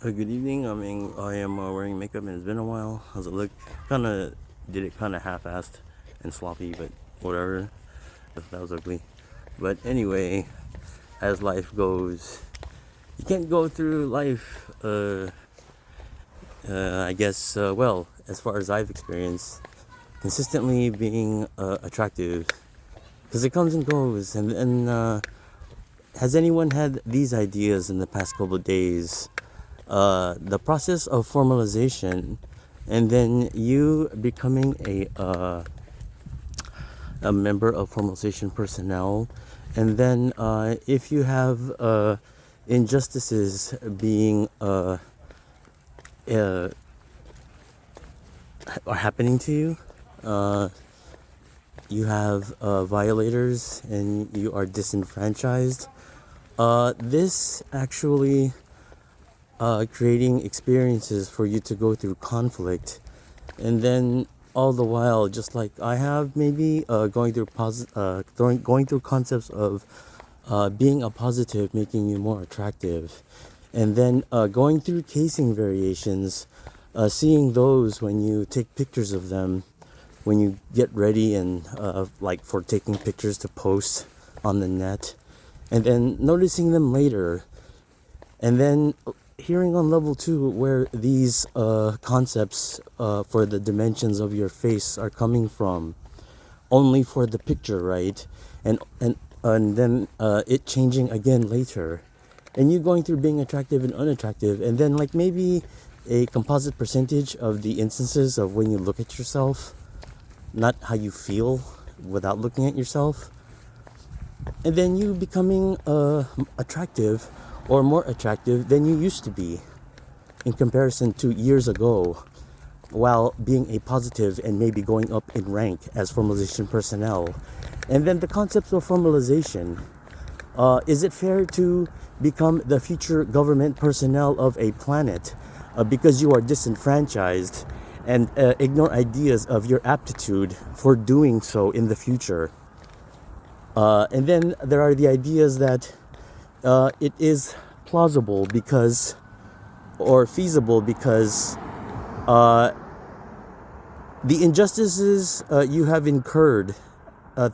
Good evening. I am wearing makeup and it's been a while. How's it look? Kind of did it kind of half-assed and sloppy, but whatever. That was ugly. But anyway, as life goes, you can't go through life. I guess. Well, as far as I've experienced, consistently being attractive, because it comes and goes. And has anyone had these ideas in the past couple of days? The process of formalization, and then you becoming a member of formalization personnel, and then if you have injustices being uh, are happening to you, you have violators and you are disenfranchised. This actually creating experiences for you to go through conflict, and then all the while, just like I have, maybe going through concepts of being a positive, making you more attractive, and then going through casing variations, seeing those when you take pictures of them, when you get ready and like for taking pictures to post on the net, and then noticing them later, and then hearing on level 2 where these concepts for the dimensions of your face are coming from, only for the picture, right? And then it changing again later, and you going through being attractive and unattractive, and then like maybe a composite percentage of the instances of when you look at yourself, not how you feel without looking at yourself, and then you becoming attractive or more attractive than you used to be in comparison to years ago, while being a positive and maybe going up in rank as formalization personnel. And then the concepts of formalization. Is it fair to become the future government personnel of a planet because you are disenfranchised, and ignore ideas of your aptitude for doing so in the future? And then there are the ideas that it is plausible because, or feasible because, the injustices you have incurred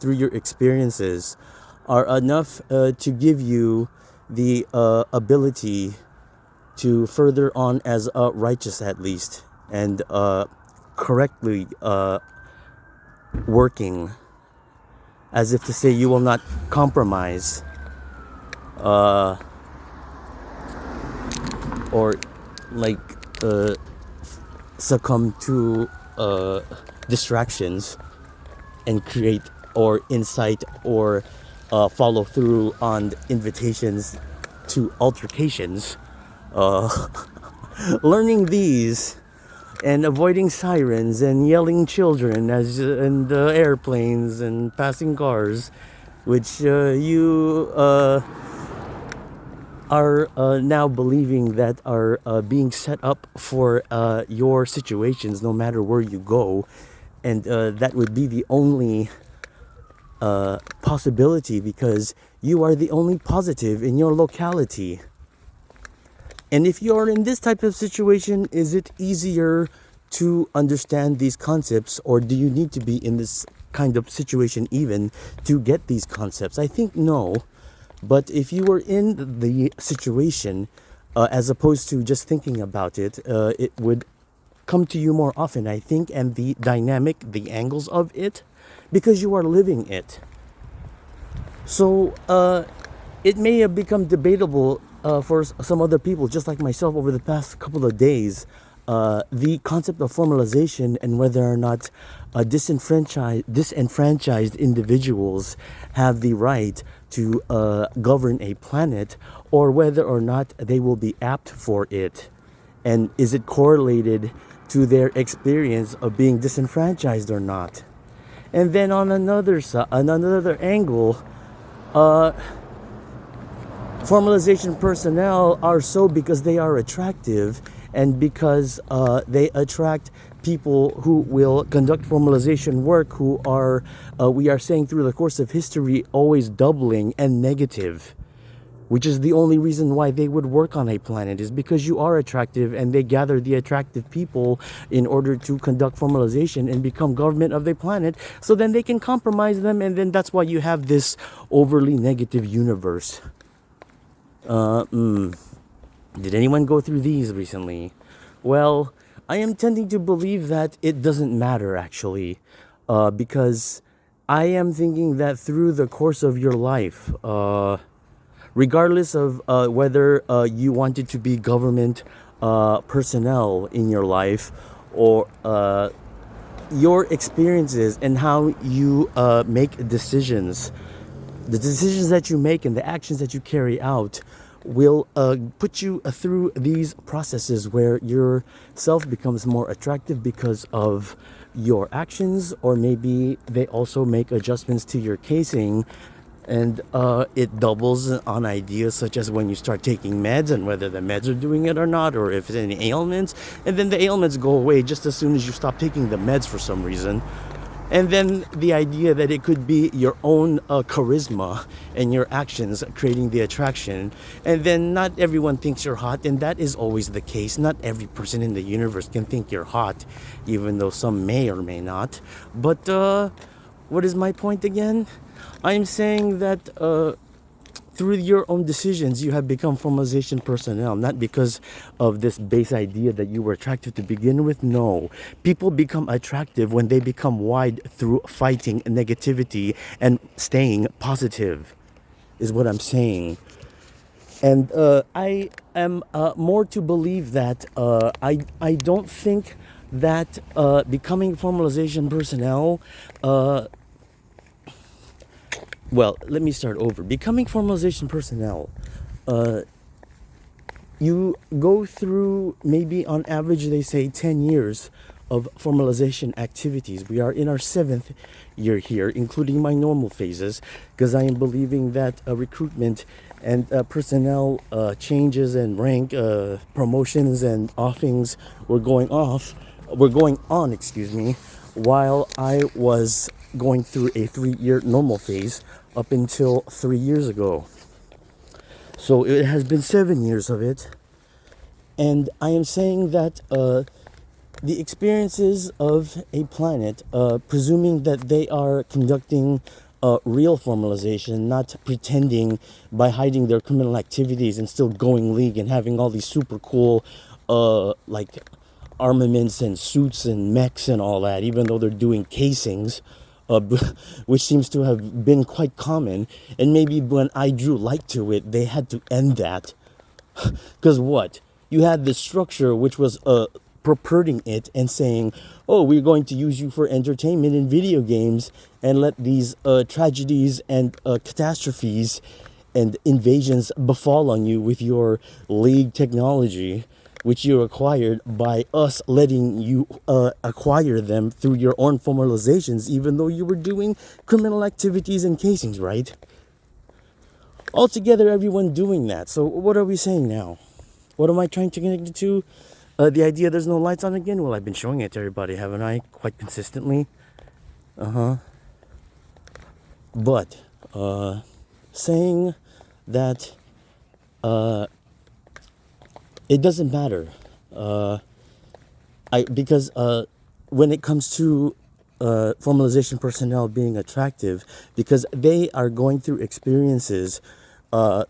through your experiences are enough to give you the ability to further on as righteous, at least, and correctly working, as if to say you will not compromise or like succumb to distractions and create or incite or follow through on invitations to altercations. Learning these and avoiding sirens and yelling children as and airplanes and passing cars, which you are now believing that are being set up for your situations, no matter where you go, and that would be the only possibility because you are the only positive in your locality. And if you are in this type of situation, is it easier to understand these concepts, or do you need to be in this kind of situation even to get these concepts? I think no. But if you were in the situation, as opposed to just thinking about it, it would come to you more often, I think, and the dynamic, the angles of it, because you are living it. So it may have become debatable for some other people, just like myself, over the past couple of days, the concept of formalization and whether or not disenfranchised individuals have the right to govern a planet, or whether or not they will be apt for it, and is it correlated to their experience of being disenfranchised or not. And then on another side, on another angle, formalization personnel are so because they are attractive, and because they attract people who will conduct formalization work who are, we are saying through the course of history, always doubling and negative. which is the only reason why they would work on a planet, is because you are attractive and they gather the attractive people in order to conduct formalization and become government of the planet, so then they can compromise them, and then that's why you have this overly negative universe. Did anyone go through these recently? Well, I am tending to believe that it doesn't matter actually, because I am thinking that through the course of your life, regardless of whether you wanted to be government personnel in your life, or your experiences and how you make decisions, the decisions that you make and the actions that you carry out will put you through these processes where your self becomes more attractive because of your actions, or maybe they also make adjustments to your casing, and it doubles on ideas such as when you start taking meds and whether the meds are doing it or not, or if there's any ailments, and then the ailments go away just as soon as you stop taking the meds for some reason. And then the idea that it could be your own charisma and your actions creating the attraction. And then not everyone thinks you're hot, and that is always the case. Not every person in the universe can think you're hot, even though some may or may not. But what is my point again? I'm saying that through your own decisions, you have become formalization personnel, not because of this base idea that you were attractive to begin with. No, people become attractive when they become wide through fighting negativity and staying positive, is what I'm saying. And I am more to believe that I don't think that becoming formalization personnel well, let me start over. Becoming formalization personnel, you go through, maybe on average, they say 10 years of formalization activities. We are in our 7th year here, including my normal phases, because I am believing that recruitment and personnel changes and rank promotions and offings were going on, while I was going through a 3-year normal phase up until 3 years ago. So it has been 7 years of it. And I am saying that the experiences of a planet, presuming that they are conducting real formalization, not pretending by hiding their criminal activities and still going league and having all these super cool like armaments and suits and mechs and all that, even though they're doing casings, which seems to have been quite common. And maybe when I drew light to it, they had to end that. Because what? You had this structure which was purporting it and saying, oh, we're going to use you for entertainment in video games and let these tragedies and catastrophes and invasions befall on you with your league technology, which you acquired by us letting you acquire them through your own formalizations, even though you were doing criminal activities and casings, right? Altogether, everyone doing that. So what are we saying now? What am I trying to connect it to? The idea there's no lights on again? Well, I've been showing it to everybody, haven't I? Quite consistently. But saying that it doesn't matter. Because when it comes to formalization personnel being attractive, because they are going through experiences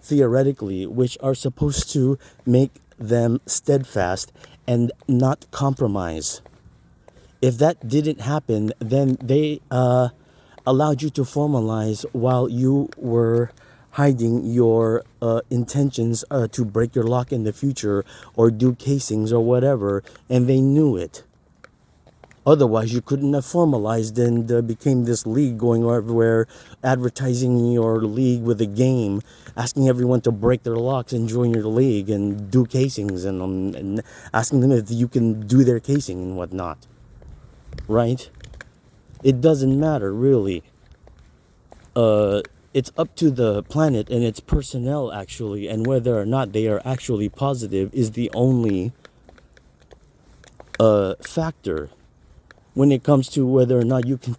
theoretically which are supposed to make them steadfast and not compromise. If that didn't happen, then they allowed you to formalize while you were hiding your intentions to break your lock in the future or do casings or whatever, and they knew it. Otherwise, you couldn't have formalized and became this league going everywhere, advertising your league with a game, asking everyone to break their locks and join your league and do casings, and asking them if you can do their casing and whatnot. Right? It doesn't matter, really. It's up to the planet and its personnel, actually, and whether or not they are actually positive is the only factor when it comes to whether or not you can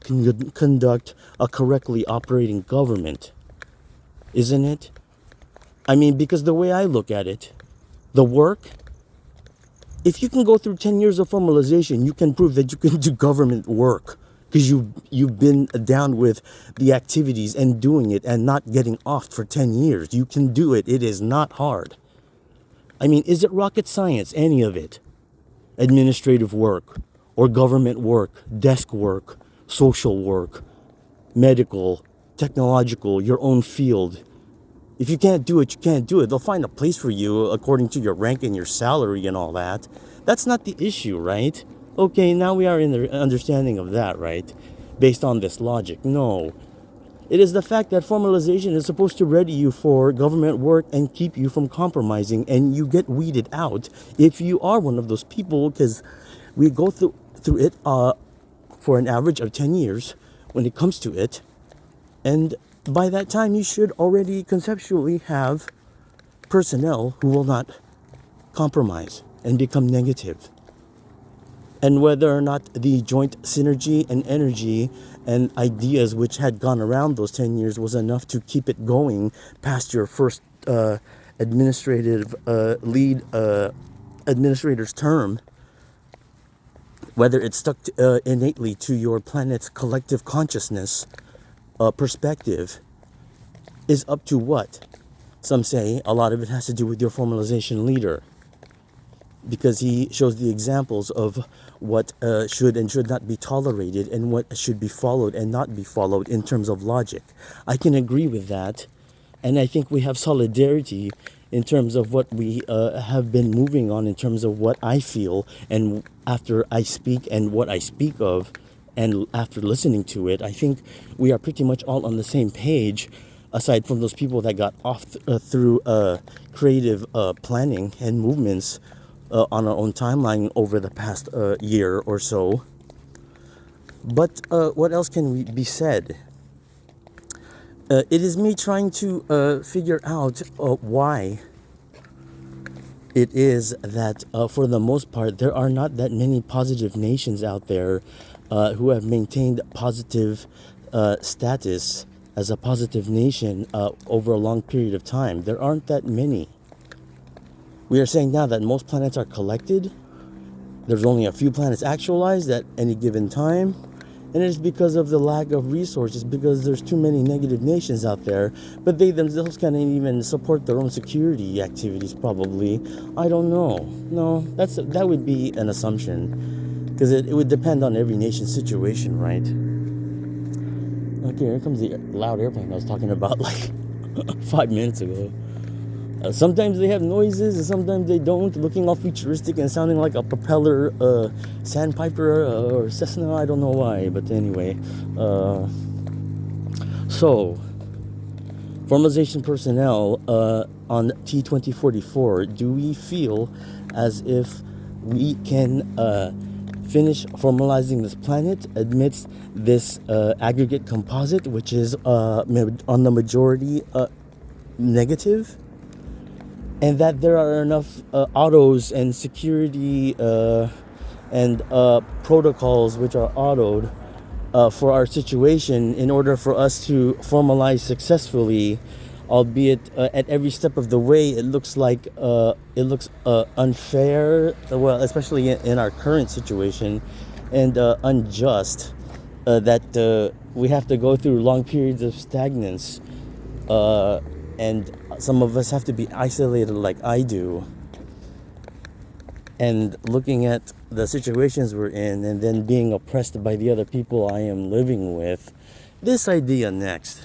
conduct a correctly operating government, isn't it? I mean, because the way I look at it, the work, if you can go through 10 years of formalization, you can prove that you can do government work because you've been down with the activities and doing it and not getting off for 10 years. You can do it. It is not hard. I mean, is it rocket science, any of it? Administrative work or government work, desk work, social work, medical, technological, your own field. If you can't do it, you can't do it. They'll find a place for you according to your rank and your salary and all that. That's not the issue, right? Okay, now we are in the understanding of that, right? Based on this logic. No. It is the fact that formalization is supposed to ready you for government work and keep you from compromising, and you get weeded out if you are one of those people, because we go through it for an average of 10 years when it comes to it. And by that time, you should already conceptually have personnel who will not compromise and become negative. And whether or not the joint synergy and energy and ideas which had gone around those 10 years was enough to keep it going past your first administrative lead administrator's term, whether it stuck innately to your planet's collective consciousness perspective, is up to what? Some say a lot of it has to do with your formalization leader, because he shows the examples of what should and should not be tolerated and what should be followed and not be followed in terms of logic. I can agree with that, and I think we have solidarity in terms of what we have been moving on in terms of what I feel, and after I speak and what I speak of, and after listening to it, I think we are pretty much all on the same page, aside from those people that got off through creative planning and movements on our own timeline over the past year or so. But what else can be said? It is me trying to figure out why it is that for the most part there are not that many positive nations out there who have maintained positive status as a positive nation over a long period of time. There aren't that many. We are saying now that most planets are collected. There's only a few planets actualized at any given time. And it's because of the lack of resources, because there's too many negative nations out there. But they themselves can't even support their own security activities, probably. I don't know. No, that would be an assumption. Because it would depend on every nation's situation, right? Okay, here comes the loud airplane I was talking about like 5 minutes ago. Sometimes they have noises and sometimes they don't, looking all futuristic and sounding like a propeller sandpiper or Cessna. I don't know why, but anyway. So formalization personnel on T2044, do we feel as if we can finish formalizing this planet amidst this aggregate composite, which is on the majority negative? And that there are enough autos and security and protocols which are autoed for our situation in order for us to formalize successfully, albeit at every step of the way it looks like unfair, well, especially in our current situation, and unjust, that we have to go through long periods of stagnance, and some of us have to be isolated like I do. And looking at the situations we're in and then being oppressed by the other people I am living with. This idea next.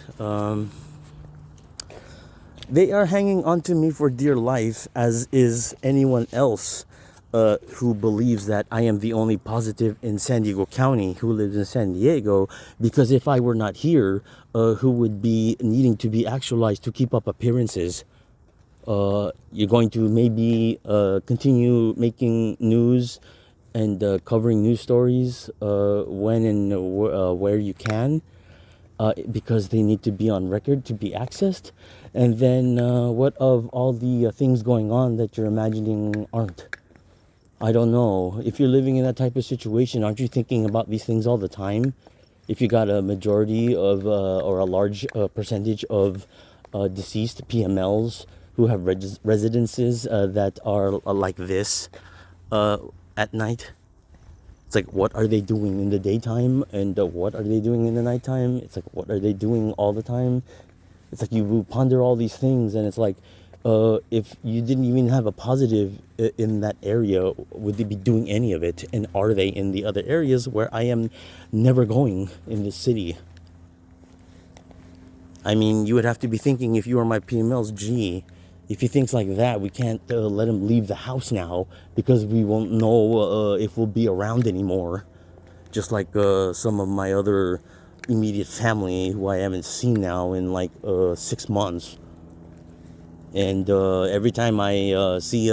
They are hanging on to me for dear life, as is anyone else who believes that I am the only positive in San Diego County who lives in San Diego, because if I were not here, who would be needing to be actualized to keep up appearances? You're going to maybe continue making news and covering news stories when and where you can, because they need to be on record to be accessed. And then what of all the things going on that you're imagining aren't? I don't know. If you're living in that type of situation, aren't you thinking about these things all the time? If you got a majority of or a large percentage of deceased PMLs who have residences that are like this uh, at night. It's like, what are they doing in the daytime, and what are they doing in the nighttime? It's like, what are they doing all the time? It's like you ponder all these things, and it's like, if you didn't even have a positive in that area, would they be doing any of it? And are they in the other areas where I am never going in this city? I mean, you would have to be thinking, if you are my PMLs, gee, if he thinks like that, we can't let him leave the house now because we won't know if we'll be around anymore. Just like some of my other immediate family who I haven't seen now in like 6 months. And every time I see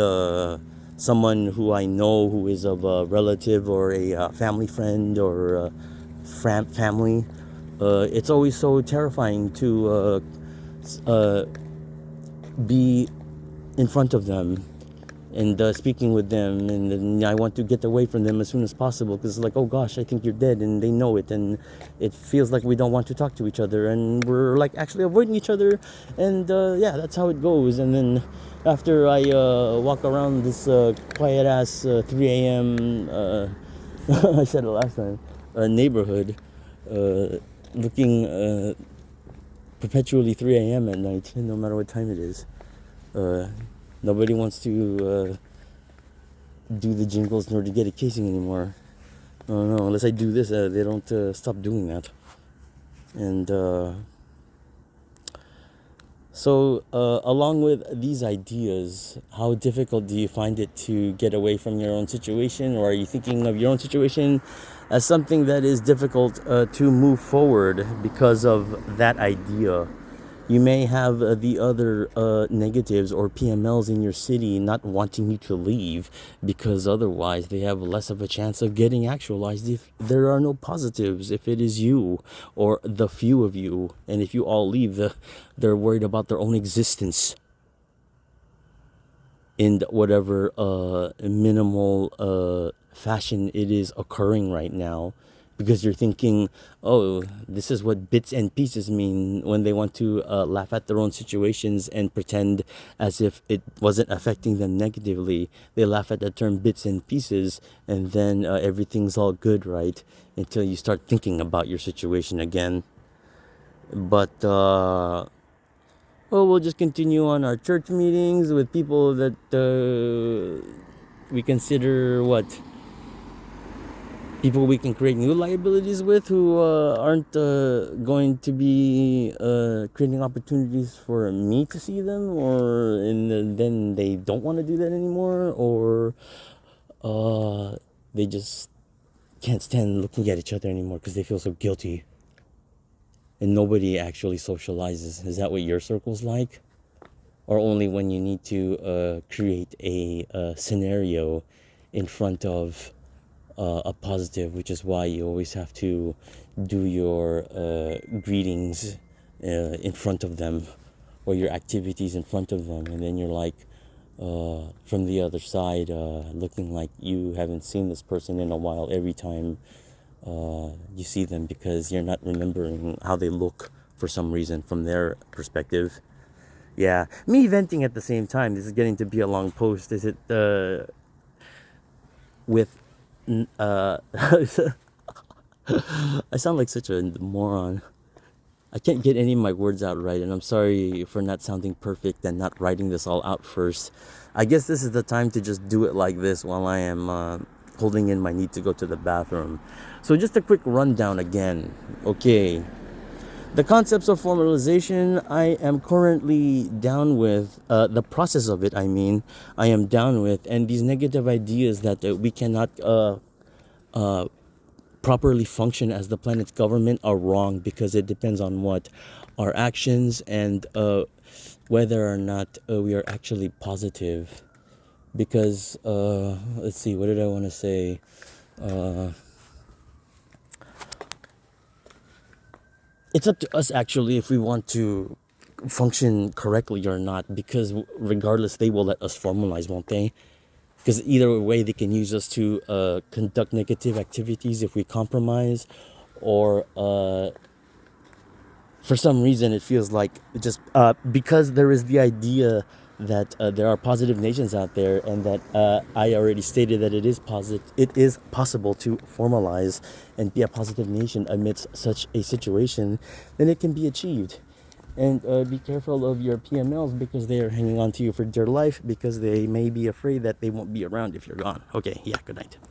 someone who I know who is of a relative or a family friend or family, it's always so terrifying to be in front of them and speaking with them, and then I want to get away from them as soon as possible because it's like, oh gosh, I think you're dead, and they know it, and it feels like we don't want to talk to each other, and we're like actually avoiding each other, and yeah, that's how it goes. And then after I walk around this quiet ass 3 a.m. I said it last time, neighborhood, looking perpetually 3 a.m. at night, no matter what time it is. Nobody wants to do the jingles nor to get a casing anymore. Oh no, unless I do this, they don't stop doing that. And so, along with these ideas, how difficult do you find it to get away from your own situation? Or are you thinking of your own situation as something that is difficult to move forward because of that idea? You may have the other negatives or PMLs in your city not wanting you to leave because otherwise they have less of a chance of getting actualized if there are no positives, if it is you or the few of you. And if you all leave, they're worried about their own existence in whatever minimal fashion it is occurring right now, because you're thinking, oh, this is what bits and pieces mean when they want to laugh at their own situations and pretend as if it wasn't affecting them negatively. They laugh at the term bits and pieces, and then everything's all good, right? Until you start thinking about your situation again. But well, we'll just continue on our church meetings with people that we consider what? People we can create new liabilities with, who aren't going to be creating opportunities for me to see them, or then they don't want to do that anymore, or they just can't stand looking at each other anymore because they feel so guilty. And nobody actually socializes. Is that what your circle's like? Or only when you need to create a scenario in front of a positive, which is why you always have to do your greetings in front of them, or your activities in front of them, and then you're like from the other side looking like you haven't seen this person in a while every time you see them, because you're not remembering how they look for some reason from their perspective. Yeah, me venting at the same time. This is getting to be a long post. Is it with I sound like such a moron. I can't get any of my words out right, and I'm sorry for not sounding perfect and not writing this all out first. I guess this is the time to just do it like this while I am holding in my need to go to the bathroom. So just a quick rundown again. Okay. The concepts of formalization, I am currently down with. The process of it, I am down with. And these negative ideas that we cannot properly function as the planet's government are wrong, because it depends on what? Our actions, and whether or not we are actually positive. Because, let's see, what did I want to say? It's up to us actually if we want to function correctly or not, because regardless, they will let us formalize, won't they? Because either way, they can use us to conduct negative activities if we compromise, or for some reason it feels like just because there is the idea that there are positive nations out there, and that I already stated that it is possible to formalize and be a positive nation amidst such a situation, then it can be achieved. And be careful of your PMLs, because they are hanging on to you for dear life, because they may be afraid that they won't be around if you're gone. Okay, yeah, good night.